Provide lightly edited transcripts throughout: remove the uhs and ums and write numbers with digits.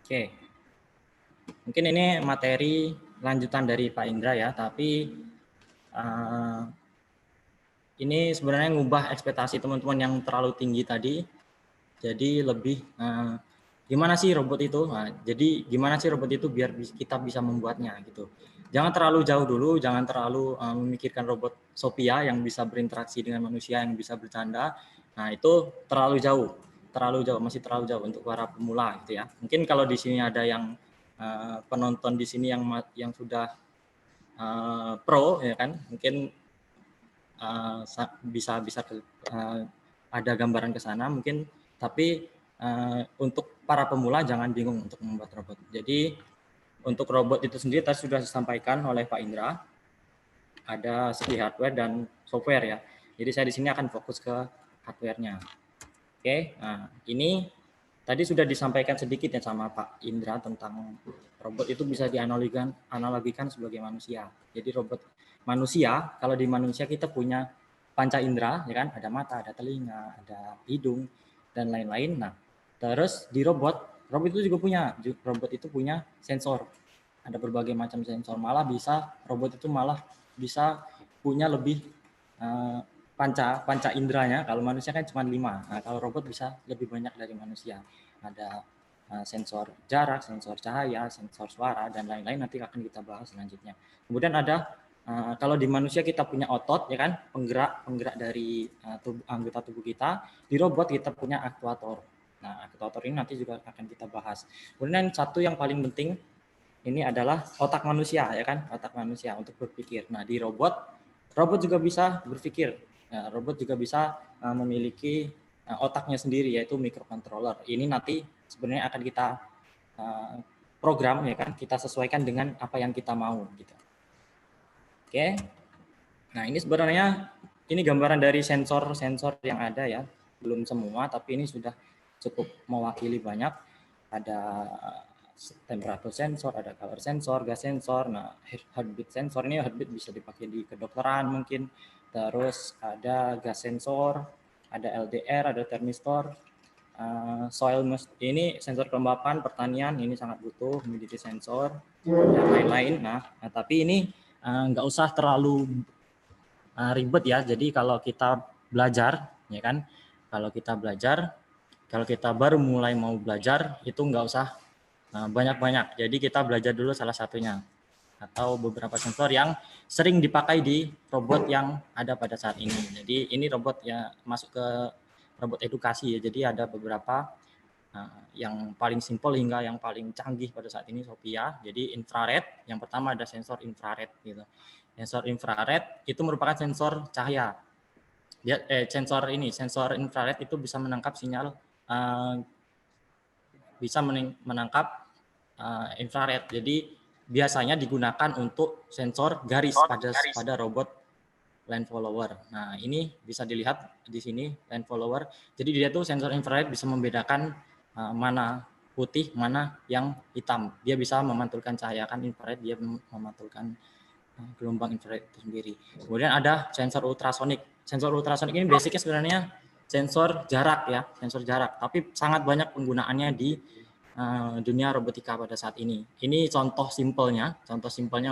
Oke, mungkin ini materi lanjutan dari Pak Indra ya, tapi ini sebenarnya ngubah ekspektasi teman-teman yang terlalu tinggi tadi. Jadi lebih gimana sih robot itu? Nah, jadi gimana sih robot itu biar kita bisa membuatnya gitu. Jangan terlalu jauh dulu, jangan terlalu memikirkan robot Sophia yang bisa berinteraksi dengan manusia, yang bisa bercanda. Nah, itu terlalu jauh, masih terlalu jauh untuk para pemula gitu ya. Mungkin kalau di sini ada yang penonton di sini yang sudah pro ya kan, mungkin bisa bisa ada gambaran ke sana mungkin, tapi untuk para pemula jangan bingung untuk membuat robot. Jadi untuk robot itu sendiri tadi sudah disampaikan oleh Pak Indra, ada segi hardware dan software ya. Jadi saya di sini akan fokus ke hardware-nya. Oke, nah ini tadi sudah disampaikan sedikit ya sama Pak Indra tentang robot itu bisa dianalogikan sebagai manusia. Jadi robot manusia, kalau di manusia kita punya panca indera, ya kan? Ada mata, ada telinga, ada hidung, dan lain-lain. Nah, terus di robot itu juga robot itu punya sensor. Ada berbagai macam sensor. Robot itu malah bisa punya lebih eh, panca inderanya. Kalau manusia kan cuma 5. Nah, kalau robot bisa lebih banyak dari manusia. Ada sensor jarak, sensor cahaya, sensor suara, dan lain-lain nanti akan kita bahas selanjutnya. Kemudian ada kalau di manusia kita punya otot, ya kan, penggerak dari anggota tubuh kita. Di robot kita punya aktuator. Nah, aktuator ini nanti juga akan kita bahas. Kemudian satu yang paling penting ini adalah otak manusia, ya kan, otak manusia untuk berpikir. Nah, di robot juga bisa berpikir. Nah, robot juga bisa memiliki otaknya sendiri, yaitu microcontroller. Ini nanti sebenarnya akan kita program, ya kan, kita sesuaikan dengan apa yang kita mau, gitu. Oke. Nah, ini sebenarnya ini gambaran dari sensor-sensor yang ada ya. Belum semua, tapi ini sudah cukup mewakili banyak. Ada temperatur sensor, ada color sensor, gas sensor, nah heartbeat sensor ini heartbeat bisa dipakai di kedokteran mungkin. Terus ada gas sensor, ada LDR, ada termistor, soil ini sensor kelembapan pertanian ini sangat butuh, humidity sensor dan lain-lain. Nah, tapi ini nggak usah terlalu ribet ya. Jadi kalau kita belajar, ya kan, kalau kita baru mulai mau belajar itu nggak usah banyak-banyak. Jadi kita belajar dulu salah satunya atau beberapa sensor yang sering dipakai di robot yang ada pada saat ini. Jadi ini robot ya masuk ke robot edukasi ya. Jadi ada beberapa yang paling simpel hingga yang paling canggih pada saat ini Sophia. Jadi infrared, yang pertama ada sensor infrared gitu. Sensor infrared itu merupakan sensor cahaya. Sensor infrared itu bisa menangkap sinyal menangkap infrared. Jadi biasanya digunakan untuk sensor garis pada robot line follower. Nah, ini bisa dilihat di sini line follower. Jadi dia tuh sensor infrared bisa membedakan mana putih, mana yang hitam. Dia bisa memantulkan cahaya kan infrared, dia memantulkan gelombang infrared itu sendiri. Kemudian ada sensor ultrasonik. Sensor ultrasonik ini basicnya sebenarnya sensor jarak ya, sensor jarak. Tapi sangat banyak penggunaannya di dunia robotika pada saat ini. Ini contoh simpelnya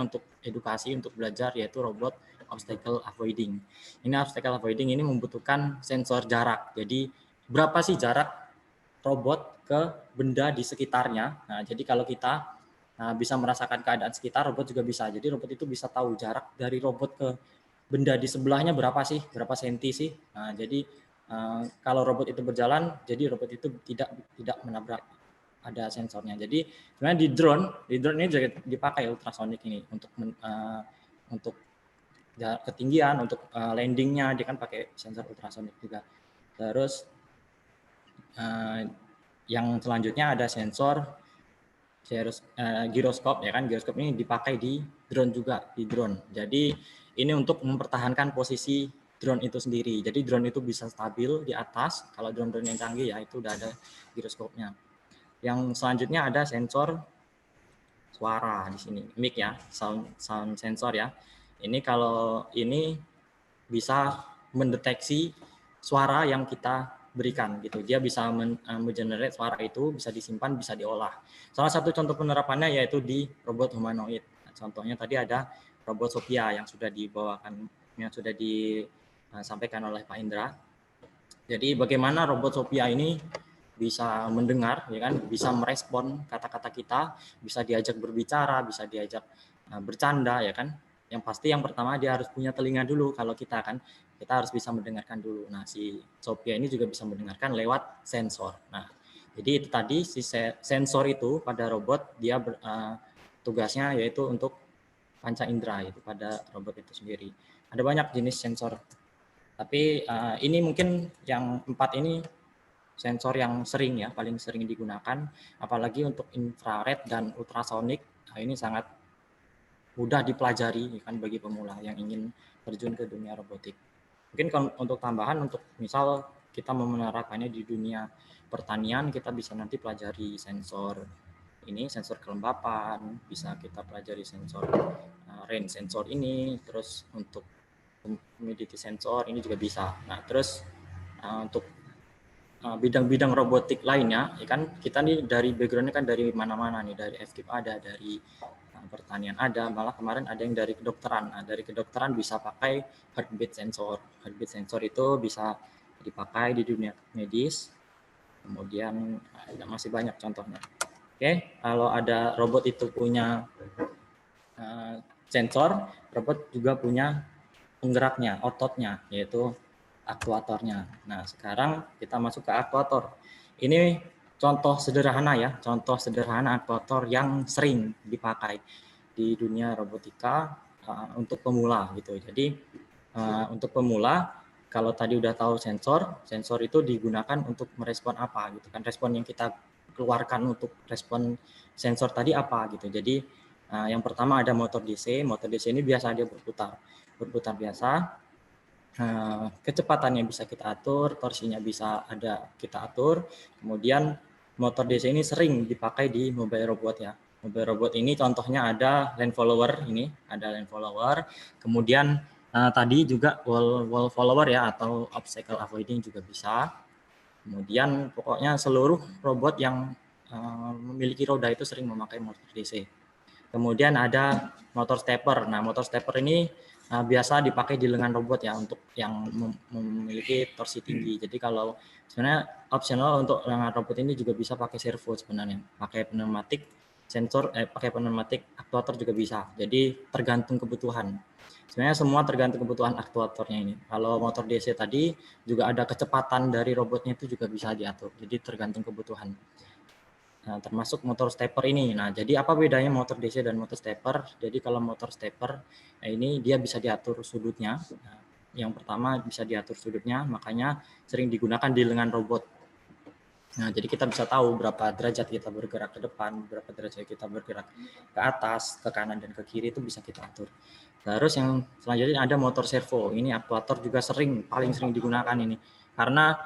untuk edukasi, untuk belajar, yaitu robot obstacle avoiding. Ini obstacle avoiding ini membutuhkan sensor jarak. Jadi berapa sih jarak robot ke benda di sekitarnya. Nah, jadi kalau kita bisa merasakan keadaan sekitar, robot juga bisa. Jadi robot itu bisa tahu jarak dari robot ke benda di sebelahnya berapa senti sih. Nah, jadi kalau robot itu berjalan, jadi robot itu tidak menabrak, ada sensornya. Jadi sebenarnya di drone ini juga dipakai ultrasonik ini untuk ketinggian, untuk landingnya dia kan pakai sensor ultrasonik juga. Terus yang selanjutnya ada sensor giroskop ya kan. Giroskop ini dipakai di drone juga, Jadi ini untuk mempertahankan posisi drone itu sendiri. Jadi drone itu bisa stabil di atas. Kalau drone-drone yang canggih ya itu udah ada giroskopnya. Yang selanjutnya ada sensor suara di sini, mic ya, sound sensor ya. Ini kalau ini bisa mendeteksi suara yang kita berikan gitu. Dia bisa mengenerate suara itu, bisa disimpan, bisa diolah. Salah satu contoh penerapannya yaitu di robot humanoid. Nah, contohnya tadi ada robot Sophia yang sudah dibawakan, yang sudah disampaikan oleh Pak Indra. Jadi bagaimana robot Sophia ini bisa mendengar, ya kan, bisa merespon kata-kata kita, bisa diajak berbicara, bisa diajak bercanda, ya kan. Yang pasti yang pertama dia harus punya telinga dulu. Kalau kita kan, kita harus bisa mendengarkan dulu. Nah, si Sophia ini juga bisa mendengarkan lewat sensor. Nah, jadi itu tadi si sensor itu pada robot dia tugasnya yaitu untuk panca indera itu pada robot itu sendiri. Ada banyak jenis sensor. Tapi ini mungkin yang 4 ini sensor yang sering ya, paling sering digunakan, apalagi untuk infrared dan ultrasonik. Nah, ini sangat mudah dipelajari kan bagi pemula yang ingin terjun ke dunia robotik. Mungkin untuk tambahan, untuk misal kita mau menerapkannya di dunia pertanian, kita bisa nanti pelajari sensor ini, sensor kelembapan, bisa kita pelajari sensor rain sensor ini, terus untuk humidity sensor ini juga bisa. Nah, terus untuk bidang-bidang robotik lainnya, ya kan kita nih dari backgroundnya kan dari mana-mana nih, dari FKIP ada, dari pertanian ada, malah kemarin ada yang dari kedokteran. Nah, dari kedokteran bisa pakai heartbeat sensor. Heartbeat sensor itu bisa dipakai di dunia medis. Kemudian masih banyak contohnya. Oke, kalau ada robot itu punya sensor, robot juga punya penggeraknya, ototnya, yaitu aktuatornya. Nah, sekarang kita masuk ke aktuator. Ini contoh sederhana ya, contoh sederhana aktuator yang sering dipakai di dunia robotika untuk pemula gitu. Jadi untuk pemula, kalau tadi udah tahu sensor, sensor itu digunakan untuk merespon apa gitu kan, respon yang kita keluarkan untuk respon sensor tadi apa gitu. Jadi yang pertama ada motor DC ini biasa dia berputar biasa. Kecepatannya bisa kita atur, torsinya bisa ada kita atur. Kemudian motor DC ini sering dipakai di mobile robot ya. Mobile robot ini contohnya ada land follower ini, ada land follower. Kemudian tadi juga wall follower ya, atau obstacle avoiding juga bisa. Kemudian pokoknya seluruh robot yang memiliki roda itu sering memakai motor DC. Kemudian ada motor stepper. Nah, motor stepper ini biasa dipakai di lengan robot ya, untuk yang memiliki torsi tinggi. Jadi kalau sebenarnya optional untuk lengan robot ini juga bisa pakai servo sebenarnya, pakai pneumatik sensor, pakai pneumatik aktuator juga bisa. Jadi tergantung kebutuhan. Sebenarnya semua tergantung kebutuhan aktuatornya ini. Kalau motor DC tadi juga ada kecepatan dari robotnya itu juga bisa diatur. Jadi tergantung kebutuhan. Nah, termasuk motor stepper ini. Nah, jadi apa bedanya motor DC dan motor stepper? Jadi kalau motor stepper ini dia bisa diatur sudutnya. Nah, yang pertama bisa diatur sudutnya, makanya sering digunakan di lengan robot. Nah, jadi kita bisa tahu berapa derajat kita bergerak ke depan, berapa derajat kita bergerak ke atas, ke kanan dan ke kiri itu bisa kita atur. Terus yang selanjutnya ada motor servo. Ini aktuator juga paling sering digunakan ini. Karena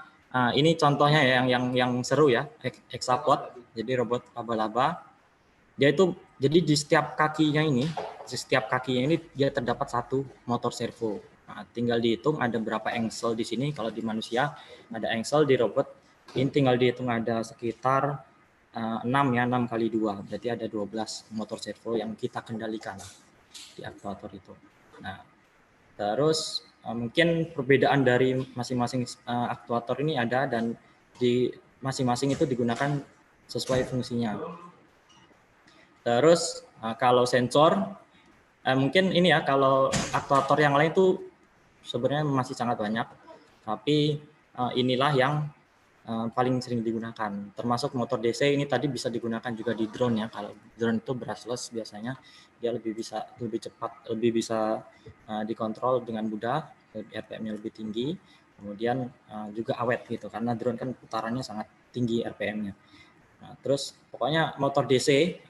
ini contohnya ya, yang seru ya, Hexapod. Jadi robot laba-laba. Dia itu jadi di setiap kakinya ini dia terdapat satu motor servo. Nah, tinggal dihitung ada berapa engsel di sini. Kalau di manusia ada engsel, di robot ini tinggal dihitung ada sekitar 6 ya, 6 kali 2. Berarti ada 12 motor servo yang kita kendalikan di aktuator itu. Nah, terus mungkin perbedaan dari masing-masing aktuator ini ada, dan di masing-masing itu digunakan sesuai fungsinya. Terus kalau sensor, mungkin ini ya, kalau aktuator yang lain itu sebenarnya masih sangat banyak, tapi inilah yang paling sering digunakan. Termasuk motor DC ini tadi bisa digunakan juga di drone ya. Kalau drone itu brushless biasanya dia lebih cepat, lebih bisa dikontrol dengan mudah, RPM-nya lebih tinggi, kemudian juga awet gitu, karena drone kan putarannya sangat tinggi RPM-nya. Nah, terus pokoknya motor DC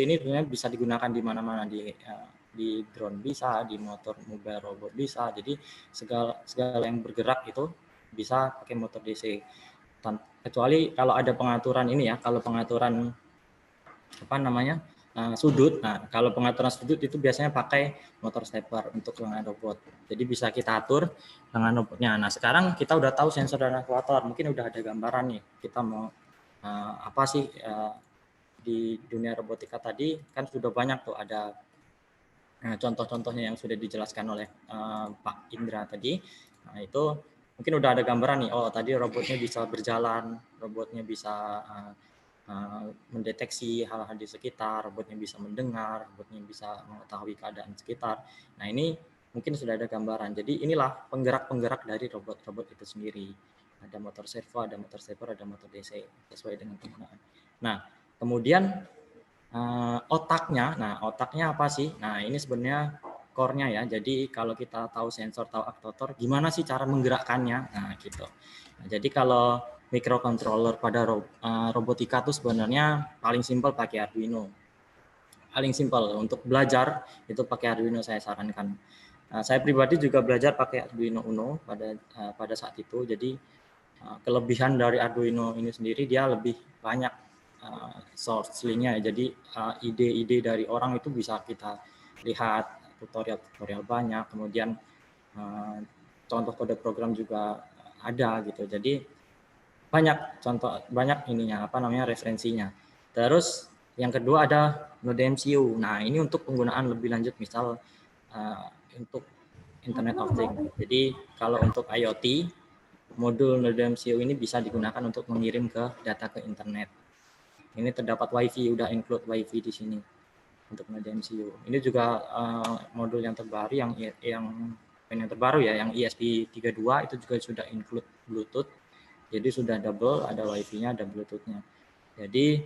ini sebenarnya bisa digunakan di mana-mana, di drone bisa, di motor mobile robot bisa. Jadi segala yang bergerak itu bisa pakai motor DC. Kecuali kalau ada pengaturan ini ya, kalau pengaturan sudut. Nah, kalau pengaturan sudut itu biasanya pakai motor stepper untuk lengan robot. Jadi bisa kita atur lengan robotnya. Nah, sekarang kita udah tahu sensor dan aktuator. Mungkin udah ada gambaran nih. Kita mau apa sih di dunia robotika tadi kan sudah banyak tuh ada contoh-contohnya yang sudah dijelaskan oleh Pak Indra tadi. Nah, itu mungkin udah ada gambaran nih. Oh, tadi robotnya bisa berjalan, robotnya bisa mendeteksi hal-hal di sekitar, robotnya bisa mendengar, robotnya bisa mengetahui keadaan sekitar. Nah, ini mungkin sudah ada gambaran. Jadi inilah penggerak-penggerak dari robot-robot itu sendiri. Ada motor servo, ada motor stepper, ada motor DC sesuai dengan penggunaan. Nah, kemudian otaknya. Nah, otaknya apa sih? Nah, ini sebenarnya core-nya ya. Jadi kalau kita tahu sensor, tahu aktuator, gimana sih cara menggerakkannya? Nah, gitu. Nah, jadi kalau microcontroller pada robotika itu sebenarnya paling simpel pakai Arduino. Paling simpel untuk belajar itu pakai Arduino saya sarankan. Saya pribadi juga belajar pakai Arduino Uno pada saat itu. Jadi kelebihan dari Arduino ini sendiri dia lebih banyak source link-nya. Jadi ide-ide dari orang itu bisa kita lihat, tutorial banyak, kemudian contoh kode program juga ada gitu. Jadi banyak contoh, banyak ininya referensinya. Terus yang kedua ada Node MCU. Nah, ini untuk penggunaan lebih lanjut, misal untuk Internet of Things. Jadi kalau untuk IoT, modul Node MCU ini bisa digunakan untuk mengirim data ke internet. Ini terdapat WiFi, udah include WiFi di sini untuk Node MCU. Ini juga modul yang terbaru yang terbaru ya, yang ESP32 itu juga sudah include Bluetooth. Jadi sudah double, ada WiFi-nya, ada Bluetooth-nya. Jadi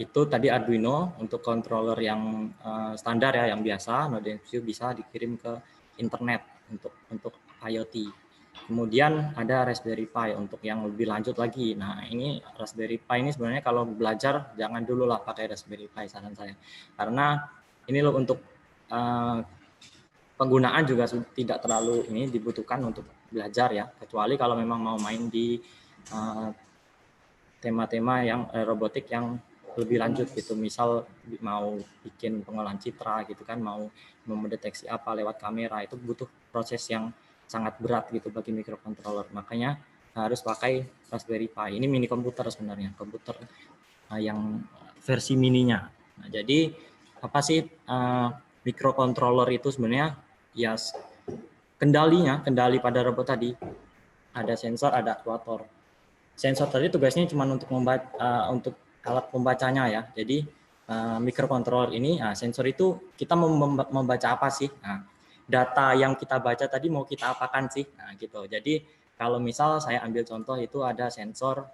itu tadi Arduino untuk controller yang standar ya, yang biasa. Node MCU bisa dikirim ke internet untuk IoT. Kemudian ada Raspberry Pi untuk yang lebih lanjut lagi. Nah, ini Raspberry Pi ini sebenarnya kalau belajar jangan dulu lah pakai Raspberry Pi, saran saya. Karena ini loh untuk penggunaan juga tidak terlalu ini dibutuhkan untuk belajar ya, kecuali kalau memang mau main di tema-tema yang robotik yang lebih lanjut gitu, misal mau bikin pengolahan citra gitu kan, mau mendeteksi apa lewat kamera, itu butuh proses yang sangat berat gitu bagi microcontroller. Makanya harus pakai Raspberry Pi. Ini mini komputer sebenarnya, komputer yang versi mininya. Nah, jadi apa sih microcontroller itu sebenarnya? Ya, kendali pada robot tadi ada sensor, ada aktuator. Sensor tadi tugasnya cuma untuk untuk alat pembacanya ya. Jadi microcontroller ini, sensor itu kita membaca apa sih? Nah, data yang kita baca tadi mau kita apakan sih? Nah, gitu. Jadi kalau misal saya ambil contoh itu ada sensor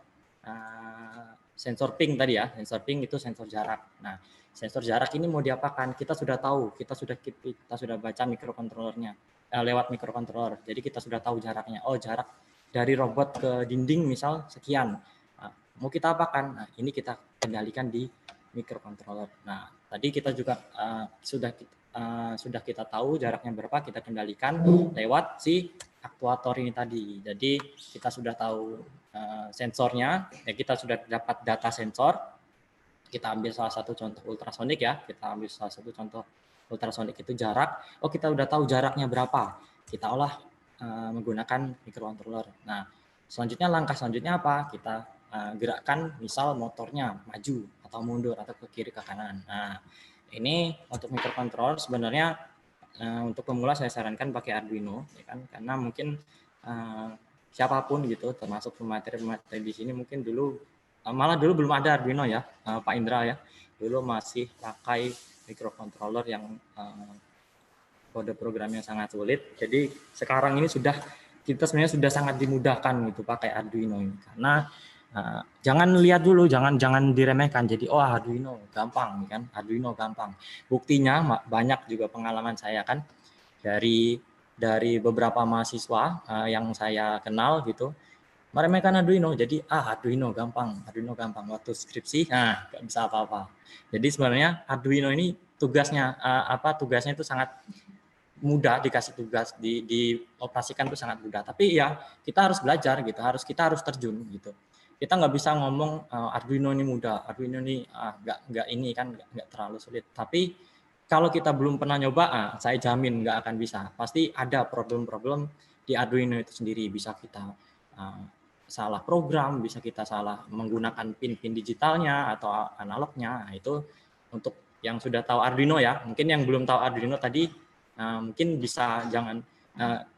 ping tadi ya. Sensor ping itu sensor jarak. Nah, sensor jarak ini mau diapakan? Kita sudah tahu, kita sudah baca microcontrollernya lewat microcontroller. Jadi kita sudah tahu jaraknya. Oh, jarak dari robot ke dinding misal sekian. Nah, mau kita apakan? Nah, ini kita kendalikan di microcontroller. Nah, tadi kita juga sudah kita tahu jaraknya berapa, kita kendalikan lewat si aktuator ini tadi. Jadi kita sudah tahu sensornya, kita sudah dapat data sensor. Kita ambil salah satu contoh ultrasonik ya. Kita ambil salah satu contoh ultrasonik itu jarak. Oh, kita udah tahu jaraknya berapa. Kita olah menggunakan microcontroller. Nah, langkah selanjutnya apa? Kita gerakkan misal motornya maju atau mundur atau ke kiri ke kanan. Nah, ini untuk microcontroller sebenarnya untuk pemula saya sarankan pakai Arduino, ya kan? Karena mungkin siapapun gitu, termasuk pemateri di sini mungkin malah dulu belum ada Arduino ya, Pak Indra ya. Dulu masih pakai microcontroller yang kode programnya sangat sulit. Jadi sekarang ini kita sebenarnya sudah sangat dimudahkan gitu pakai Arduino ini. Karena jangan lihat dulu, jangan diremehkan. Jadi Arduino gampang kan, Arduino gampang. Buktinya banyak juga pengalaman saya kan dari beberapa mahasiswa yang saya kenal gitu, meremehkan Arduino. Jadi Arduino gampang waktu skripsi, nggak bisa apa-apa. Jadi sebenarnya Arduino ini tugasnya itu sangat mudah, dikasih tugas dioperasikan itu sangat mudah. Tapi ya kita harus belajar gitu, kita harus terjun gitu. kita nggak bisa ngomong Arduino ini mudah, Arduino ini nggak ini kan nggak terlalu sulit. Tapi kalau kita belum pernah nyoba, saya jamin nggak akan bisa. Pasti ada problem-problem di Arduino itu sendiri. Bisa kita salah program, bisa kita salah menggunakan pin-pin digitalnya atau analognya. Nah, itu untuk yang sudah tahu Arduino ya. Mungkin yang belum tahu Arduino tadi mungkin bisa jangan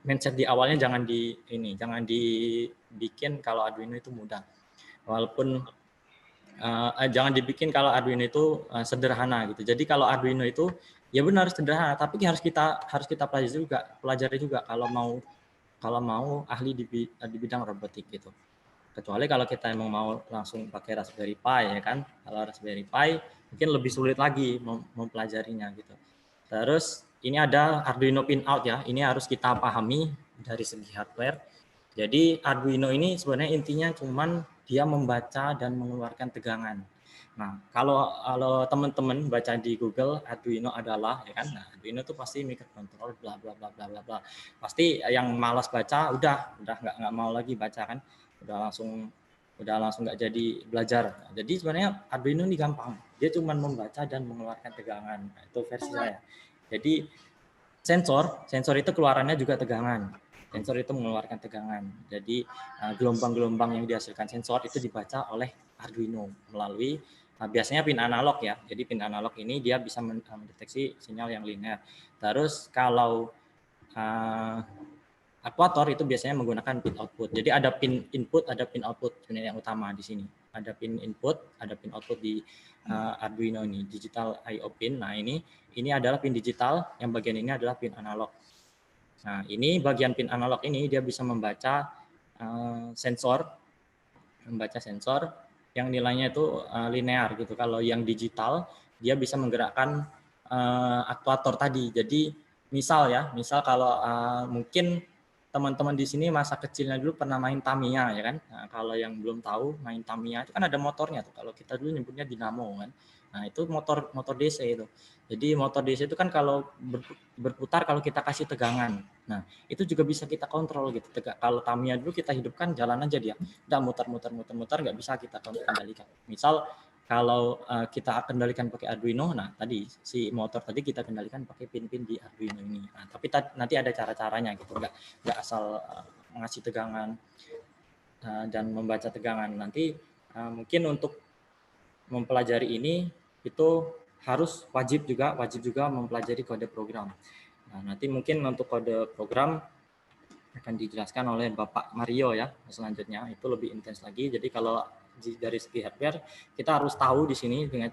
mindset di awalnya jangan dibikin kalau Arduino itu mudah. Walaupun jangan dibikin kalau Arduino itu sederhana gitu. Jadi kalau Arduino itu ya benar sederhana, tapi harus kita pelajari juga kalau mau ahli di bidang robotik gitu. Kecuali kalau kita emang mau langsung pakai Raspberry Pi ya kan. Kalau Raspberry Pi mungkin lebih sulit lagi mempelajarinya gitu. Terus ini ada Arduino pinout ya. Ini harus kita pahami dari segi hardware. Jadi Arduino ini sebenarnya intinya cuman dia membaca dan mengeluarkan tegangan. Nah, kalau teman-teman baca di Google Arduino adalah ya kan, nah, Arduino itu pasti microcontroller bla bla bla bla bla bla. Pasti yang malas baca udah nggak mau lagi baca kan, udah langsung nggak jadi belajar. Jadi sebenarnya Arduino ini gampang, dia cuma membaca dan mengeluarkan tegangan. Nah, itu versi saya. Jadi sensor itu keluarannya juga tegangan. Sensor itu mengeluarkan tegangan. Jadi gelombang-gelombang yang dihasilkan sensor itu dibaca oleh Arduino melalui biasanya pin analog ya. Jadi pin analog ini dia bisa mendeteksi sinyal yang linear. Terus kalau aktuator itu biasanya menggunakan pin output. Jadi ada pin input, ada pin output sebenarnya yang utama di sini. Ada pin input, ada pin output di Arduino ini, digital I/O pin. Nah, ini adalah pin digital, yang bagian ini adalah pin analog. Nah, ini bagian pin analog ini dia bisa membaca sensor yang nilainya itu linear gitu. Kalau yang digital dia bisa menggerakkan aktuator tadi. Jadi misal kalau mungkin teman-teman di sini masa kecilnya dulu pernah main Tamiya ya kan. Nah, kalau yang belum tahu main Tamiya itu kan ada motornya tuh. Kalau kita dulu nyebutnya dinamo kan. Nah, itu motor DC itu. Jadi motor DC itu kan kalau berputar kalau kita kasih tegangan. Nah, itu juga bisa kita kontrol gitu. Kalau Tamiya dulu kita hidupkan jalan aja dia. Udah muter nggak bisa kita kendalikan. Misal kalau kita kendalikan pakai Arduino, nah tadi si motor tadi kita kendalikan pakai pin-pin di Arduino ini. Nah, tapi nanti ada cara-caranya gitu, nggak asal ngasih tegangan dan membaca tegangan. Nanti mungkin untuk mempelajari ini itu harus wajib juga mempelajari kode program. Nah, nanti mungkin untuk kode program akan dijelaskan oleh Bapak Mario ya selanjutnya, itu lebih intens lagi. Jadi kalau dari segi hardware kita harus tahu di sini dengan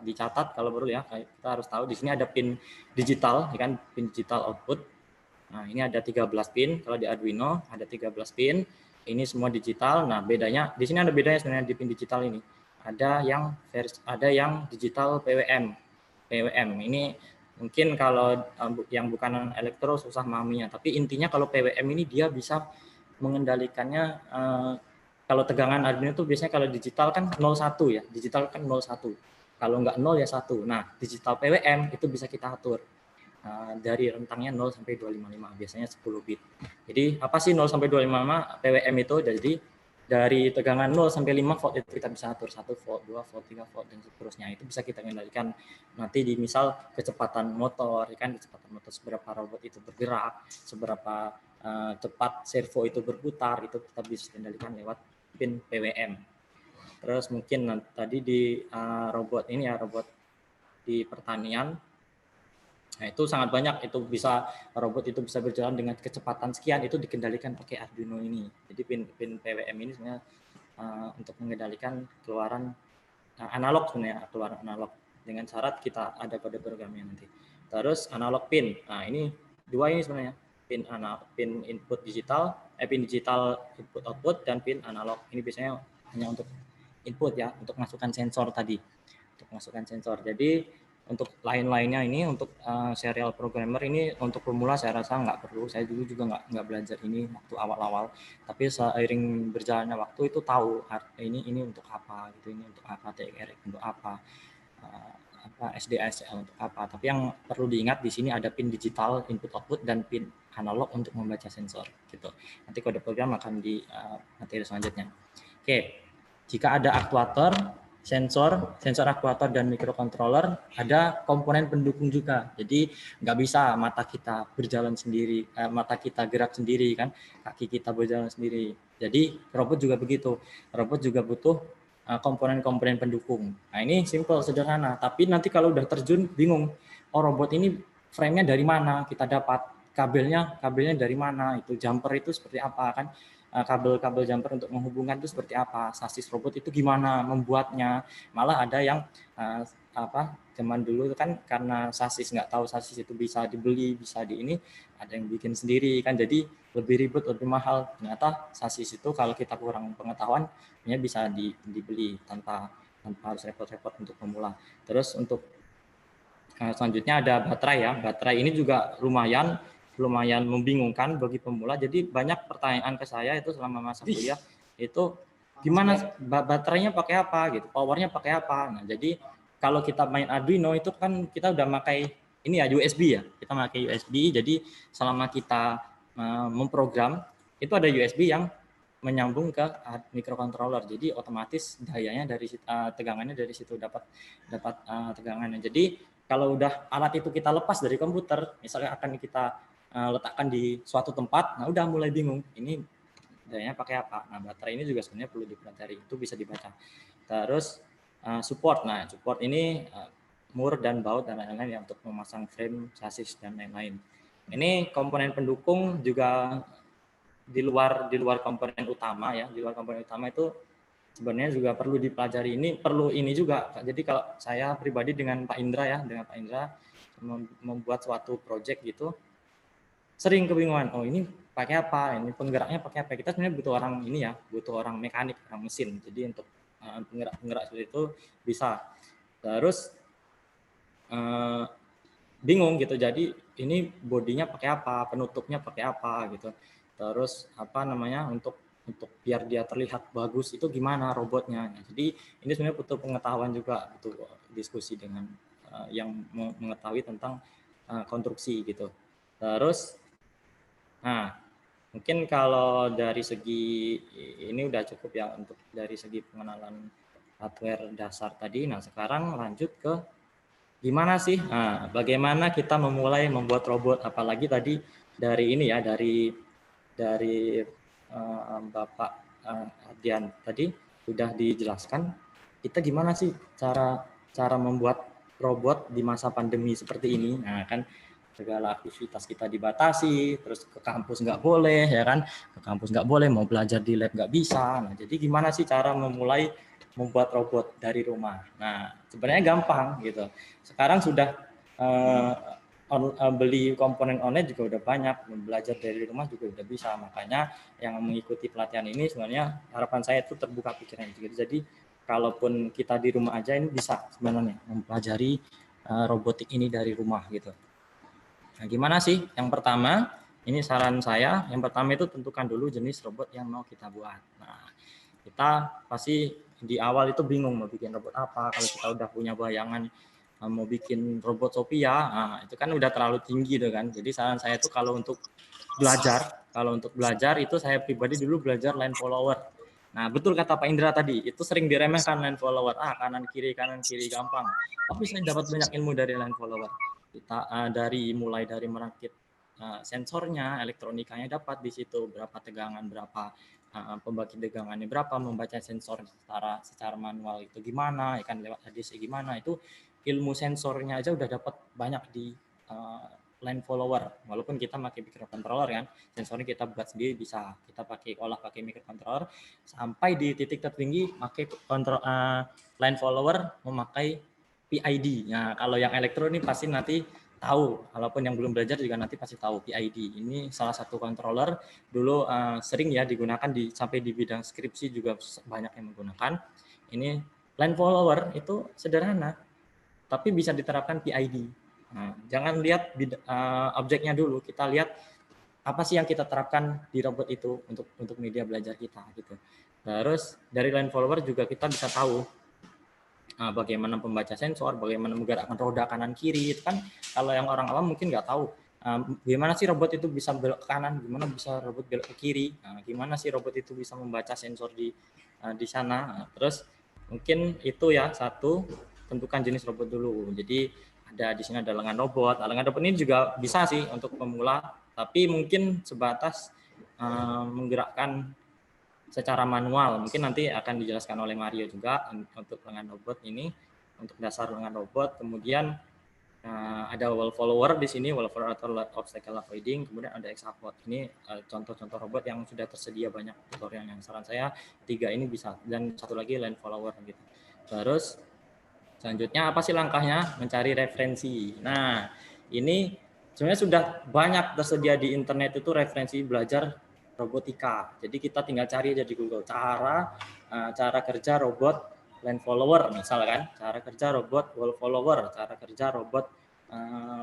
dicatat kalau perlu ya, kita harus tahu di sini ada pin digital ya kan, pin digital output. Nah, ini ada 13 pin, kalau di Arduino ada 13 pin, ini semua digital. Nah, bedanya di sini ada bedanya sebenarnya di pin digital ini. Ada yang digital PWM ini mungkin kalau yang bukan elektro susah memahaminya, tapi intinya kalau PWM ini dia bisa mengendalikannya. Kalau tegangan Arduino itu biasanya kalau digital kan 01 ya, digital kan 01. Kalau nggak 0 ya 1. Nah, digital PWM itu bisa kita atur dari rentangnya 0 sampai 255, biasanya 10 bit. Jadi apa sih 0 sampai 255 PWM itu? Jadi dari tegangan 0 sampai 5 volt itu kita bisa atur 1 volt, 2 volt, 3 volt dan seterusnya. Itu bisa kita kendalikan nanti di misal kecepatan motor, kan kecepatan motor seberapa robot itu bergerak, seberapa cepat servo itu berputar, itu kita bisa kendalikan lewat pin PWM. Terus mungkin tadi di robot ini ya, robot di pertanian. Nah, itu sangat banyak, robot itu bisa berjalan dengan kecepatan sekian, itu dikendalikan pakai Arduino ini. Jadi pin PWM ini sebenarnya untuk mengendalikan keluaran analog sebenarnya, keluaran analog dengan syarat kita ada kode programnya nanti. Terus analog pin. Nah, ini dua ini sebenarnya, pin input digital, pin digital input output dan pin analog. Ini biasanya hanya untuk input ya, untuk masukkan sensor tadi. Untuk masukkan sensor. Jadi untuk lain-lainnya ini untuk serial programmer ini untuk pemula saya rasa nggak perlu. Saya dulu juga nggak belajar ini waktu awal-awal. Tapi seiring berjalannya waktu itu tahu ini untuk apa gitu, ini untuk apa, TRX untuk apa, SDSL untuk apa. Tapi yang perlu diingat di sini ada pin digital input output dan pin analog untuk membaca sensor gitu. Nanti kode program akan di materi selanjutnya. Oke. Jika ada aktuator, sensor aktuator dan mikrokontroler, ada komponen pendukung juga. Jadi nggak bisa mata kita berjalan sendiri, mata kita gerak sendiri kan, kaki kita berjalan sendiri. Jadi robot juga begitu. Robot juga butuh komponen-komponen pendukung. Nah ini simple, sederhana. Tapi nanti kalau udah terjun bingung, oh robot ini frame-nya dari mana kita dapat, kabelnya dari mana, itu jumper itu seperti apa kan, kabel-kabel jumper untuk menghubungkan itu seperti apa, sasis robot itu gimana membuatnya. Malah ada yang zaman dulu kan karena sasis nggak tahu sasis itu bisa dibeli, bisa di ini, ada yang bikin sendiri kan, jadi lebih ribet, lebih mahal. Ternyata sasis itu kalau kita kurang pengetahuan bisa dibeli tanpa harus repot-repot untuk pemula. Terus untuk selanjutnya ada baterai ya. Baterai ini juga lumayan membingungkan bagi pemula. Jadi banyak pertanyaan ke saya itu selama masa kuliah itu gimana baterainya pakai apa gitu, powernya pakai apa. Nah jadi kalau kita main Arduino itu kan kita udah pakai ini ya USB ya, kita pakai USB. Jadi selama kita memprogram itu ada USB yang menyambung ke mikrokontroler. Jadi otomatis dayanya dari tegangannya dari situ dapat tegangannya. Jadi kalau udah alat itu kita lepas dari komputer, misalnya akan kita letakkan di suatu tempat, nah udah mulai bingung, ini dayanya pakai apa. Nah baterai ini juga sebenarnya perlu dipelajari, itu bisa dibaca. Terus support, nah support ini mur dan baut dan lain-lain ya, untuk memasang frame, sasis dan lain-lain. Ini komponen pendukung juga di luar komponen utama ya, di luar komponen utama itu sebenarnya juga perlu dipelajari. Ini perlu ini juga. Jadi kalau saya pribadi dengan Pak Indra ya, membuat suatu project gitu, sering kebingungan. Oh ini pakai apa? Ini penggeraknya pakai apa? Kita sebenarnya butuh orang ini ya, butuh orang mekanik, orang mesin. Jadi untuk penggerak seperti itu bisa. Terus bingung gitu. Jadi ini bodinya pakai apa? Penutupnya pakai apa gitu. Terus untuk biar dia terlihat bagus itu gimana robotnya. Nah, jadi ini sebenarnya butuh pengetahuan juga, butuh diskusi dengan yang mengetahui tentang konstruksi gitu. Terus mungkin kalau dari segi ini udah cukup ya untuk dari segi pengenalan hardware dasar tadi. Nah sekarang lanjut ke gimana sih, bagaimana kita memulai membuat robot, apalagi tadi dari ini ya, dari Bapak Ardian tadi sudah dijelaskan kita gimana sih cara membuat robot di masa pandemi seperti ini. Nah kan segala aktivitas kita dibatasi, terus ke kampus nggak boleh ya kan, ke kampus nggak boleh, mau belajar di lab nggak bisa. Nah jadi gimana sih cara memulai membuat robot dari rumah. Nah sebenarnya gampang gitu, sekarang sudah beli komponen online juga udah banyak, belajar dari rumah juga udah bisa. Makanya yang mengikuti pelatihan ini sebenarnya harapan saya itu terbuka pikiran gitu. Jadi kalaupun kita di rumah aja ini bisa sebenarnya mempelajari robotik ini dari rumah gitu. Nah, gimana sih? Yang pertama, ini saran saya, yang pertama itu tentukan dulu jenis robot yang mau kita buat. Nah, kita pasti di awal itu bingung mau bikin robot apa. Kalau kita udah punya bayangan mau bikin robot Sophia, nah, itu kan udah terlalu tinggi tuh kan. Jadi saran saya itu kalau untuk belajar itu saya pribadi dulu belajar line follower. Nah, betul kata Pak Indra tadi, itu sering diremehkan line follower. Kanan kiri gampang. Tapi saya dapat banyak ilmu dari line follower. Kita mulai dari merakit sensornya, elektronikanya dapat di situ, berapa tegangan, berapa pembagi tegangannya berapa, membaca sensor secara manual itu gimana, ya kan lewat HDC gimana, itu ilmu sensornya aja udah dapat banyak di line follower. Walaupun kita pakai microcontroller kan, sensornya kita buat sendiri bisa, kita pakai microcontroller sampai di titik tertinggi pakai line follower memakai PID. Nah, kalau yang elektro ini pasti nanti tahu, walaupun yang belum belajar juga nanti pasti tahu PID. Ini salah satu controller dulu sering ya digunakan sampai di bidang skripsi juga banyak yang menggunakan. Ini line follower itu sederhana, tapi bisa diterapkan PID. Nah, jangan lihat objeknya dulu, kita lihat apa sih yang kita terapkan di robot itu untuk media belajar kita gitu. Terus dari line follower juga kita bisa tahu bagaimana membaca sensor, bagaimana menggerakkan roda kanan kiri. Itu kan kalau yang orang awam mungkin nggak tahu gimana sih robot itu bisa belok ke kanan, gimana bisa robot belok ke kiri, gimana sih robot itu bisa membaca sensor di di sana. Nah, terus mungkin itu ya, satu, tentukan jenis robot dulu. Jadi ada di sini ada lengan robot. Nah, lengan robot ini juga bisa sih untuk pemula, tapi mungkin sebatas menggerakkan secara manual. Mungkin nanti akan dijelaskan oleh Mario juga untuk lengan robot ini, untuk dasar lengan robot. Kemudian ada wall follower di sini, wall follower atau obstacle avoiding. Kemudian ada X-Support. Ini contoh-contoh robot yang sudah tersedia banyak tutorialnya. Saran saya 3 ini bisa, dan satu lagi line follower gitu. Terus selanjutnya apa sih langkahnya? Mencari referensi. Nah, ini sebenarnya sudah banyak tersedia di internet itu referensi belajar robotika. Jadi kita tinggal cari aja di Google cara kerja robot line follower misalkan, cara kerja robot wall follower, cara kerja robot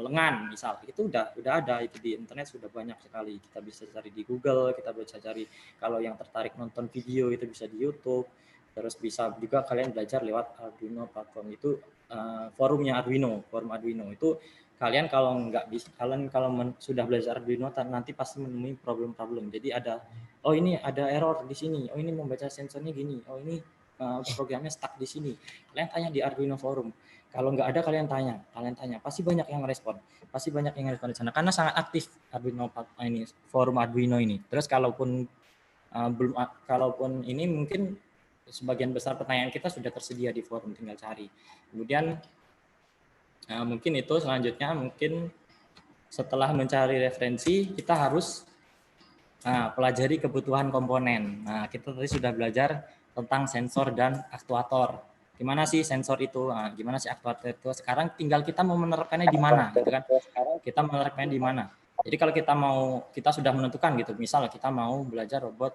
lengan misal. Itu udah ada itu di internet, sudah banyak sekali. Kita bisa cari di Google, kita bisa cari, kalau yang tertarik nonton video itu bisa di YouTube. Terus bisa juga kalian belajar lewat Arduino platform itu, forumnya Arduino, forum Arduino itu. Kalian kalau nggak bisa, kalian kalau sudah belajar Arduino nanti pasti menemui problem-problem. Jadi oh ini ada error di sini, oh ini membaca sensornya gini, oh ini programnya stuck di sini. Kalian tanya di Arduino forum. Kalau nggak ada kalian tanya, pasti banyak yang respon, di sana karena sangat aktif Arduino ini, forum Arduino ini. Terus kalaupun ini mungkin sebagian besar pertanyaan kita sudah tersedia di forum, tinggal cari. Kemudian mungkin itu selanjutnya, mungkin setelah mencari referensi kita harus pelajari kebutuhan komponen. Nah, kita tadi sudah belajar tentang sensor dan aktuator. Gimana sih sensor itu? Gimana sih aktuator itu? Sekarang tinggal kita mau menerapkannya di mana, gitu kan? Kita menerapkannya di mana? Jadi kalau kita sudah menentukan gitu, misal kita mau belajar robot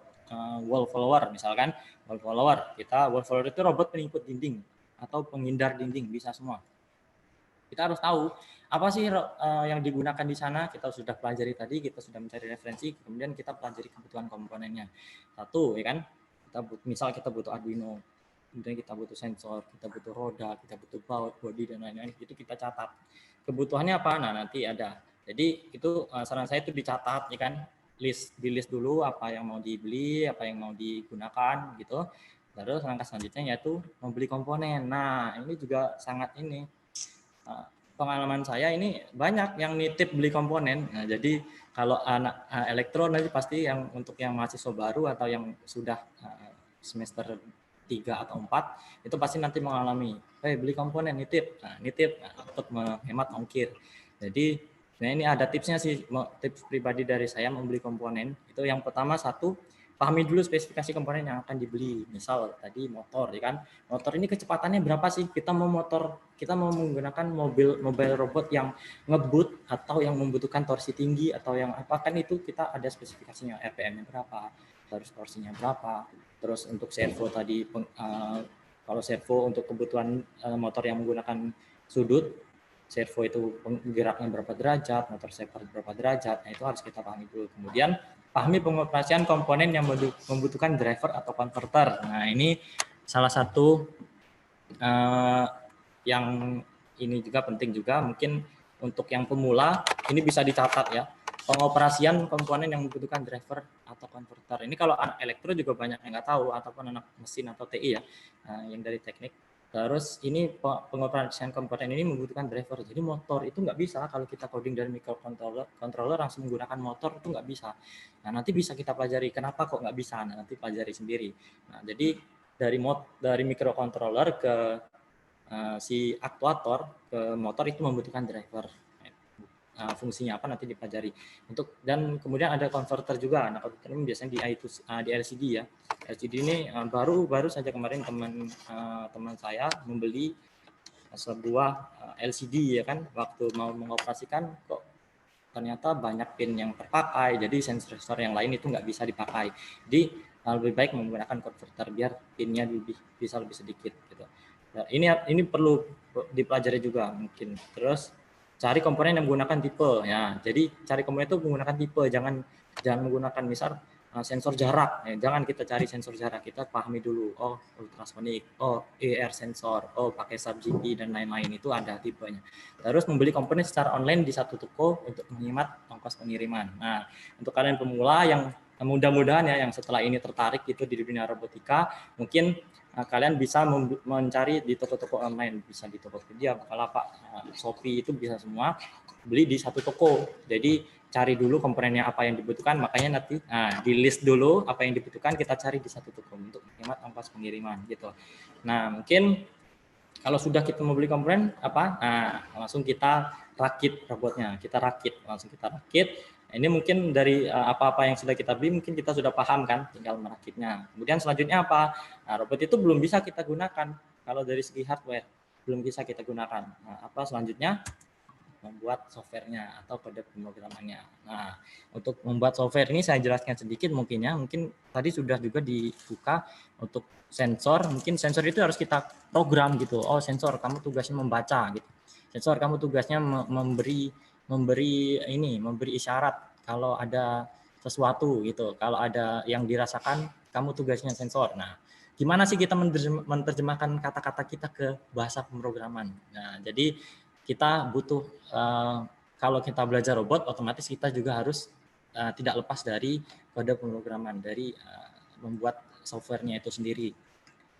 wall follower, misalkan wall follower itu robot penginput dinding atau penghindar dinding, bisa semua. Kita harus tahu apa sih yang digunakan di sana. Kita sudah pelajari tadi, kita sudah mencari referensi, kemudian kita pelajari kebutuhan komponennya. Satu, ya kan? Misal kita butuh Arduino, kemudian kita butuh sensor, kita butuh roda, kita butuh baut, body, dan lain-lain. Itu kita catat. Kebutuhannya apa? Nah, nanti ada. Jadi itu saran saya itu dicatat, ya kan? Di list dulu apa yang mau dibeli, apa yang mau digunakan, gitu. Terus langkah selanjutnya yaitu membeli komponen. Nah, ini juga sangat ini. Pengalaman saya ini banyak yang nitip beli komponen. Nah, jadi kalau anak elektro nanti pasti yang untuk yang mahasiswa baru atau yang sudah semester 3 atau 4 itu pasti nanti mengalami beli komponen nitip untuk menghemat ongkir. Jadi ini ada tipsnya sih, tips pribadi dari saya membeli komponen itu. Yang pertama, satu, pahami dulu spesifikasi komponen yang akan dibeli. Misal tadi motor, ya kan? Motor ini kecepatannya berapa sih? Kita mau menggunakan mobile robot yang ngebut atau yang membutuhkan torsi tinggi atau yang apa, kan itu kita ada spesifikasinya, RPM-nya berapa, terus torsinya berapa. Terus untuk servo tadi, kalau servo untuk kebutuhan motor yang menggunakan sudut, servo itu geraknya berapa derajat, motor separate berapa derajat. Nah, itu harus kita pahami dulu. Kemudian pahami pengoperasian komponen yang membutuhkan driver atau converter. Nah, ini salah satu yang ini juga penting juga, mungkin untuk yang pemula ini bisa dicatat ya. Pengoperasian komponen yang membutuhkan driver atau converter. Ini kalau anak elektro juga banyak yang nggak tahu, ataupun anak mesin atau TI ya, yang dari teknik. Terus ini pengoperasian komponen ini membutuhkan driver. Jadi motor itu nggak bisa kalau kita coding dari microcontroller langsung menggunakan motor, itu nggak bisa. Nah, nanti bisa kita pelajari kenapa kok nggak bisa. Nah, nanti pelajari sendiri. Nah, jadi dari microcontroller ke si aktuator ke motor itu membutuhkan driver. Fungsinya apa nanti dipelajari. Dan kemudian ada converter juga. Nah, converter ini biasanya di LCD ya. LCD ini baru saja kemarin teman saya membeli sebuah LCD, ya kan, waktu mau mengoperasikan kok ternyata banyak pin yang terpakai, jadi sensor yang lain itu nggak bisa dipakai. Jadi lebih baik menggunakan converter biar pinnya bisa lebih sedikit gitu. Nah, ini perlu dipelajari juga mungkin. Terus cari komponen yang menggunakan tipe ya. Jadi cari komponen itu menggunakan tipe, jangan menggunakan misal sensor jarak. Jangan kita cari sensor jarak, kita pahami dulu. Oh, ultrasonic, oh ER sensor, oh pakai sub-GP dan lain-lain, itu ada tipenya. Terus membeli komponen secara online di satu toko untuk menghemat ongkos pengiriman. Nah, untuk kalian pemula yang mudah-mudahan ya yang setelah ini tertarik itu di dunia robotika, mungkin kalian bisa mencari di toko-toko online, bisa di Tokopedia, Bukalapak, Shopee, itu bisa semua beli di satu toko. Jadi cari dulu komponennya apa yang dibutuhkan, makanya nanti di list dulu apa yang dibutuhkan, kita cari di satu toko untuk menghemat ongkos pengiriman gitu. Nah, mungkin kalau sudah kita mau beli komponen langsung kita rakit robotnya, langsung kita rakit. Ini mungkin dari apa-apa yang sudah kita beli, mungkin kita sudah paham kan, tinggal merakitnya. Kemudian selanjutnya apa? Nah, robot itu belum bisa kita gunakan kalau dari segi hardware, belum bisa kita gunakan. Nah, apa selanjutnya? Membuat softwarenya atau kode pemrogramannya. Nah, untuk membuat software ini saya jelaskan sedikit mungkin ya. Mungkin tadi sudah juga dibuka untuk sensor. Mungkin sensor itu harus kita program gitu. Oh, sensor kamu tugasnya membaca gitu. Sensor kamu tugasnya memberi isyarat kalau ada sesuatu gitu. Kalau ada yang dirasakan, kamu tugasnya sensor. Nah, gimana sih kita menerjemahkan kata-kata kita ke bahasa pemrograman? Nah, jadi kita butuh kalau kita belajar robot, otomatis kita juga harus tidak lepas dari kode pemrograman, dari membuat softwarenya itu sendiri.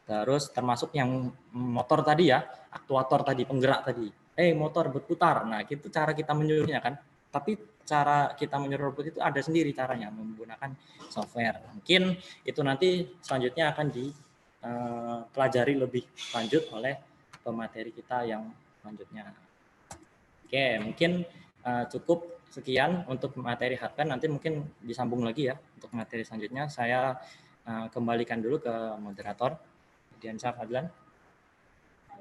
Terus termasuk yang motor tadi ya, aktuator tadi, penggerak tadi. Motor berputar. Nah, itu cara kita menyuruhnya kan. Tapi cara kita menyuruh robot itu ada sendiri caranya, menggunakan software. Mungkin itu nanti selanjutnya akan dipelajari lebih lanjut oleh pemateri kita yang selanjutnya. Oke, mungkin cukup sekian untuk materi hardware. Nanti mungkin disambung lagi ya untuk materi selanjutnya. Saya kembalikan dulu ke moderator, Diansyah Fadlan.